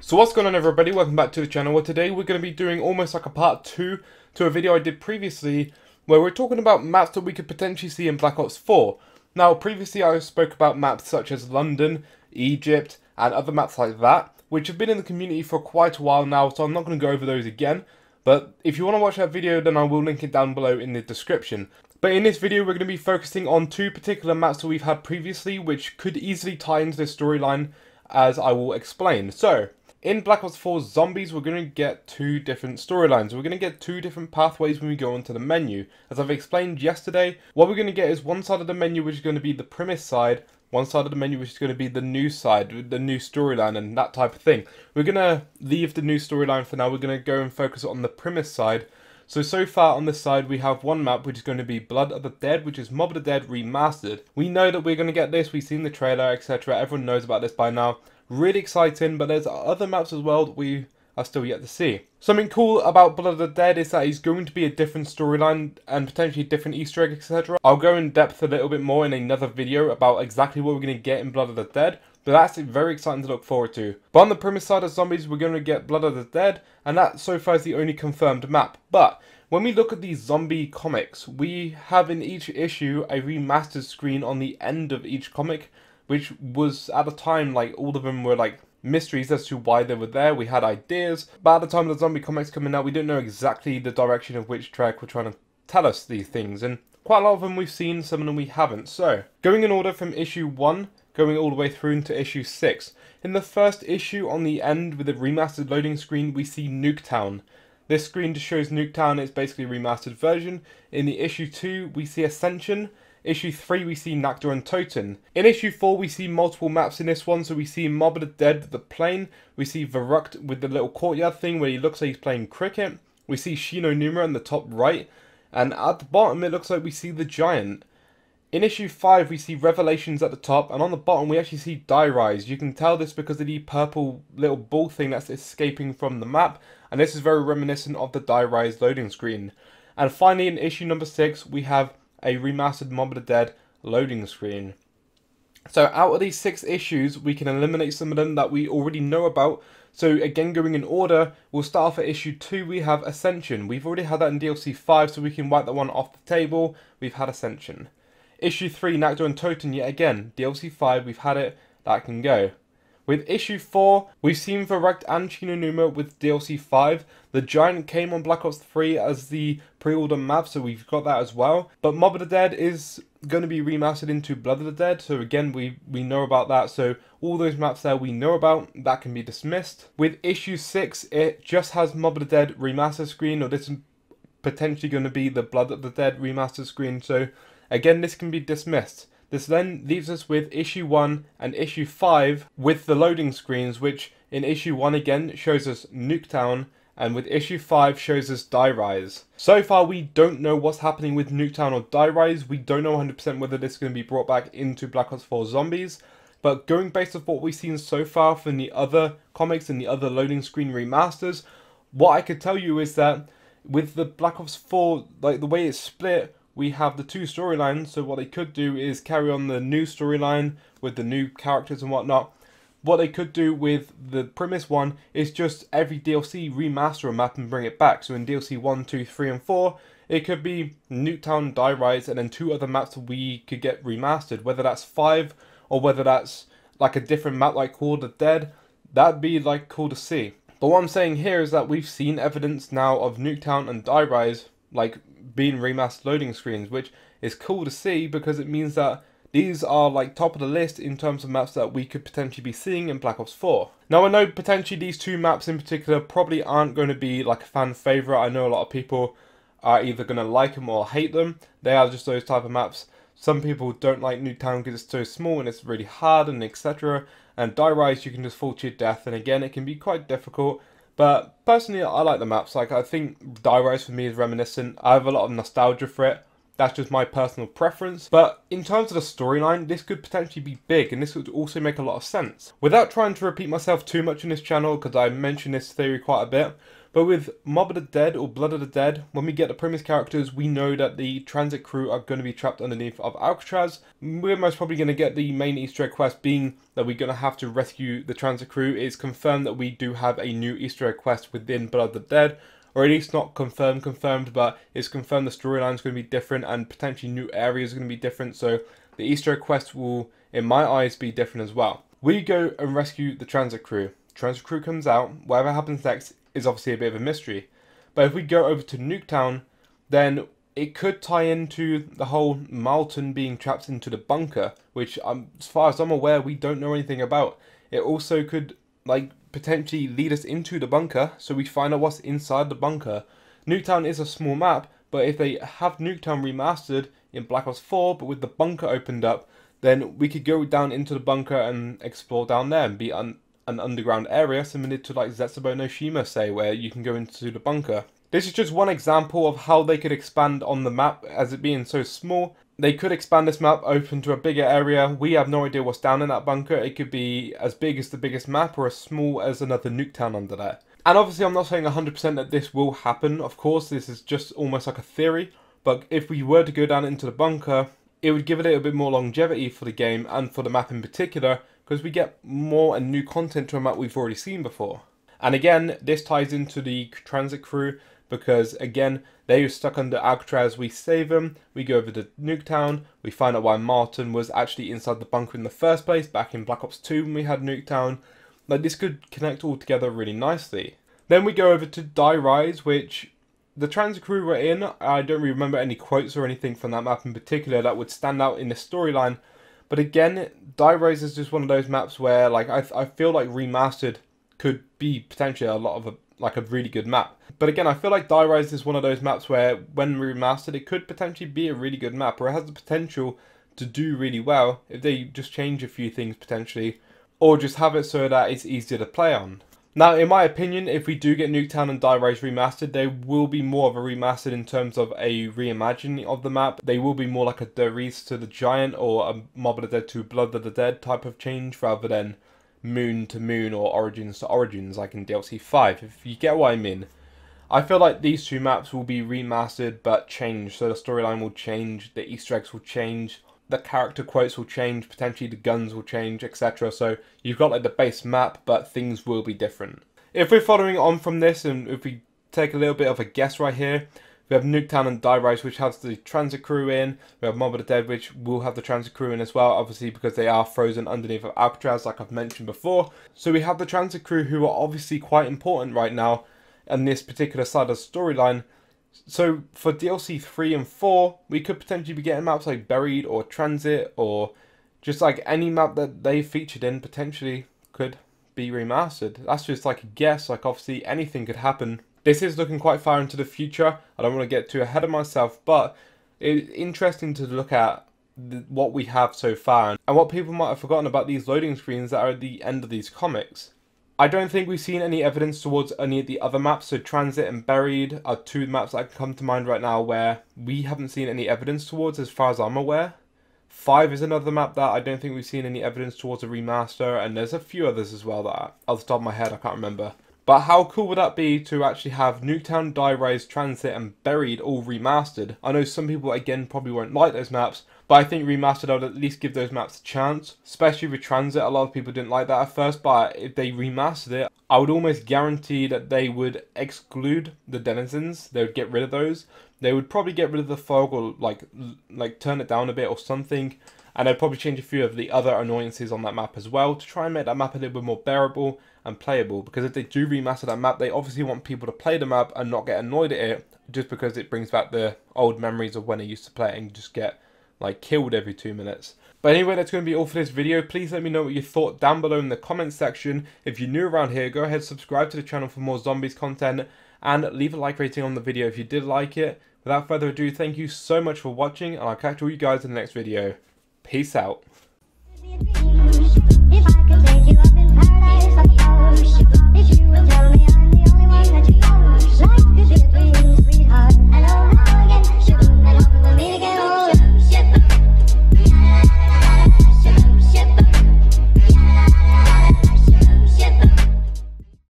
So what's going on, everybody? Welcome back to the channel, where today we're going to be doing almost like a part 2 to a video I did previously where we're talking about maps that we could potentially see in Black Ops 4. Now previously I spoke about maps such as London, Egypt and other maps like that, which have been in the community for quite a while now, so I'm not going to go over those again. But if you want to watch that video, then I will link it down below in the description. But in this video we're going to be focusing on two particular maps that we've had previously which could easily tie into this storyline, as I will explain. So in Black Ops 4 Zombies, we're going to get two different storylines. We're going to get two different pathways when we go onto the menu. As I've explained yesterday, what we're going to get is one side of the menu which is going to be the premise side, one side of the menu which is going to be the news side, the new storyline and that type of thing. We're going to leave the new storyline for now. We're going to go and focus on the premise side. So far on this side we have one map which is going to be Blood of the Dead, which is Mob of the Dead remastered. We know that we're going to get this, we've seen the trailer, etc. Everyone knows about this by now. Really exciting, but there's other maps as well that we are still yet to see. Something cool about Blood of the Dead is that it's going to be a different storyline and potentially different Easter egg, etc. I'll go in depth a little bit more in another video about exactly what we're going to get in Blood of the Dead, but that's very exciting to look forward to. But on the premise side of Zombies, we're going to get Blood of the Dead, and that so far is the only confirmed map. But when we look at these zombie comics, we have in each issue a remastered screen on the end of each comic, which was at the time, like, all of them were like mysteries as to why they were there. We had ideas, but at the time of the zombie comics coming out, we didn't know exactly the direction of which track were trying to tell us these things, and quite a lot of them we've seen, some of them we haven't. So going in order from issue 1 going all the way through into issue 6. In the first issue, on the end with the remastered loading screen, we see Nuketown. This screen just shows Nuketown. It's basically a remastered version. In the issue 2 we see Ascension. Issue 3 we see Nakda and Toten. In issue 4 we see multiple maps in this one, so we see Mob of the Dead with the plane, we see Verrucht with the little courtyard thing where he looks like he's playing cricket, we see Shino Numa in the top right, and at the bottom it looks like we see the Giant. In issue 5 we see Revelations at the top, and on the bottom we actually see Die Rise. You can tell this because of the purple little ball thing that's escaping from the map, and this is very reminiscent of the Die Rise loading screen. And finally in issue number 6 we have a remastered Mob of the Dead loading screen. So out of these 6 issues, we can eliminate some of them that we already know about. So again, going in order, we'll start off at issue 2, we have Ascension. We've already had that in DLC 5, so we can wipe that one off the table. We've had Ascension. Issue 3, Nakda and Toten, yet again, DLC 5, we've had it, that can go. With issue 4, we've seen Verrucht and Shino Numa with DLC 5. The Giant came on Black Ops 3 as the pre-order map, so we've got that as well. But Mob of the Dead is going to be remastered into Blood of the Dead, so again, we know about that. So all those maps there we know about, that can be dismissed. With issue 6, it just has Mob of the Dead remastered screen, or this is potentially going to be the Blood of the Dead remastered screen, so again, this can be dismissed. This then leaves us with issue 1 and issue 5 with the loading screens, which in issue 1 again shows us Nuketown, and with issue 5 shows us Die Rise. So far we don't know what's happening with Nuketown or Die Rise. We don't know 100% whether this is going to be brought back into Black Ops 4 Zombies, but going based off what we've seen so far from the other comics and the other loading screen remasters, what I could tell you is that with the Black Ops 4, like the way it's split, we have the two storylines, so what they could do is carry on the new storyline with the new characters and whatnot. What they could do with the premise one is just every DLC remaster a map and bring it back. So in DLC 1, 2, 3 and 4, it could be Nuketown, Die Rise, and then 2 other maps that we could get remastered. Whether that's 5 or whether that's like a different map like Call of the Dead, that'd be like cool to see. But what I'm saying here is that we've seen evidence now of Nuketown and Die Rise like being remastered loading screens, which is cool to see because it means that these are like top of the list in terms of maps that we could potentially be seeing in Black Ops 4. Now I know potentially these two maps in particular probably aren't going to be like a fan favourite. I know a lot of people are either going to like them or hate them. They are just those type of maps. Some people don't like Nuketown because it's so small and it's really hard and etc. And Die Rise you can just fall to your death, and again it can be quite difficult. But personally, I like the maps. Like, I think Die Rise for me is reminiscent. I have a lot of nostalgia for it. That's just my personal preference. But in terms of the storyline, this could potentially be big, and this would also make a lot of sense. Without trying to repeat myself too much in this channel, because I mention this theory quite a bit, But with Mob of the Dead or Blood of the Dead, when we get the premise characters, we know that the transit crew are going to be trapped underneath of Alcatraz. We're most probably going to get the main Easter egg quest being that we're going to have to rescue the transit crew. It's confirmed that we do have a new Easter egg quest within Blood of the Dead, or at least not confirmed, but it's confirmed the storyline is going to be different and potentially new areas are going to be different. So the Easter egg quest will, in my eyes, be different as well. We go and rescue the transit crew. Transit crew comes out. Whatever happens next is obviously a bit of a mystery. But if we go over to Nuketown, then it could tie into the whole Marlton being trapped into the bunker, which as far as I'm aware, we don't know anything about. It also could potentially lead us into the bunker, so we find out what's inside the bunker. Nuketown is a small map, but if they have Nuketown remastered in Black Ops 4, but with the bunker opened up, then we could go down into the bunker and explore down there and be an underground area similar to like Zetsubo no Shima, say, where you can go into the bunker. This is just one example of how they could expand on the map, as it being so small. They could expand this map open to a bigger area. We have no idea what's down in that bunker. It could be as big as the biggest map or as small as another Nuketown under there. And obviously I'm not saying 100% that this will happen. Of course, this is just almost like a theory. But if we were to go down into the bunker, it would give it a little bit more longevity for the game and for the map in particular, because we get more and new content to a map we've already seen before. And again, this ties into the transit crew, because again, they were stuck under Alcatraz. We save them, we go over to Nuketown, we find out why Martin was actually inside the bunker in the first place back in Black Ops 2 when we had Nuketown. Like, this could connect all together really nicely. Then we go over to Die Rise, which the transit crew were in. I don't really remember any quotes or anything from that map in particular that would stand out in the storyline. But again, Die Rise is just one of those maps where I feel like remastered could be potentially a really good map. But again, I feel like Die Rise is one of those maps where when remastered, it could potentially be a really good map, or it has the potential to do really well if they just change a few things potentially, or just have it so that it's easier to play on. Now, in my opinion, if we do get Nuketown and Die Rise remastered, they will be more of a remastered in terms of a reimagining of the map. They will be more like a Der Riese to the Giant or a Mob of the Dead to Blood of the Dead type of change, rather than Moon to Moon or Origins to Origins like in DLC 5, if you get what I mean. I feel like these two maps will be remastered but changed, so the storyline will change, the Easter eggs will change, the character quotes will change, potentially the guns will change, etc. So you've got like the base map, but things will be different. If we're following on from this, and if we take a little bit of a guess right here, we have Nuketown and Die Rise, which has the transit crew in. We have Mob of the Dead, which will have the transit crew in as well, obviously because they are frozen underneath of Alcatraz, like I've mentioned before. So we have the transit crew, who are obviously quite important right now in this particular side of the storyline. So for DLC 3 and 4, we could potentially be getting maps like Buried or Transit, or just like any map that they featured in potentially could be remastered. That's just like a guess, like obviously anything could happen. This is looking quite far into the future. I don't want to get too ahead of myself, but it's interesting to look at what we have so far and what people might have forgotten about these loading screens that are at the end of these comics. I don't think we've seen any evidence towards any of the other maps, so Transit and Buried are two maps that come to mind right now where we haven't seen any evidence towards as far as I'm aware. 5 is another map that I don't think we've seen any evidence towards a remaster, and there's a few others as well that off the top of my head I can't remember. But how cool would that be to actually have Nuketown, Die Rise, Transit and Buried all remastered? I know some people again probably won't like those maps, but I think remastered I would at least give those maps a chance. Especially with Transit, a lot of people didn't like that at first, but if they remastered it, I would almost guarantee that they would exclude the denizens. They would get rid of those. They would probably get rid of the fog, or like turn it down a bit or something. And they'd probably change a few of the other annoyances on that map as well to try and make that map a little bit more bearable and playable. Because if they do remaster that map, they obviously want people to play the map and not get annoyed at it, just because it brings back the old memories of when I used to play it and just get like killed every 2 minutes. But anyway, that's going to be all for this video. Please let me know what you thought down below in the comments section. If you're new around here, go ahead, subscribe to the channel for more zombies content, and leave a like rating on the video if you did like it. Without further ado, thank you so much for watching, and I'll catch all you guys in the next video. Peace out. If you will tell me I'm the only one that you like to be a dream.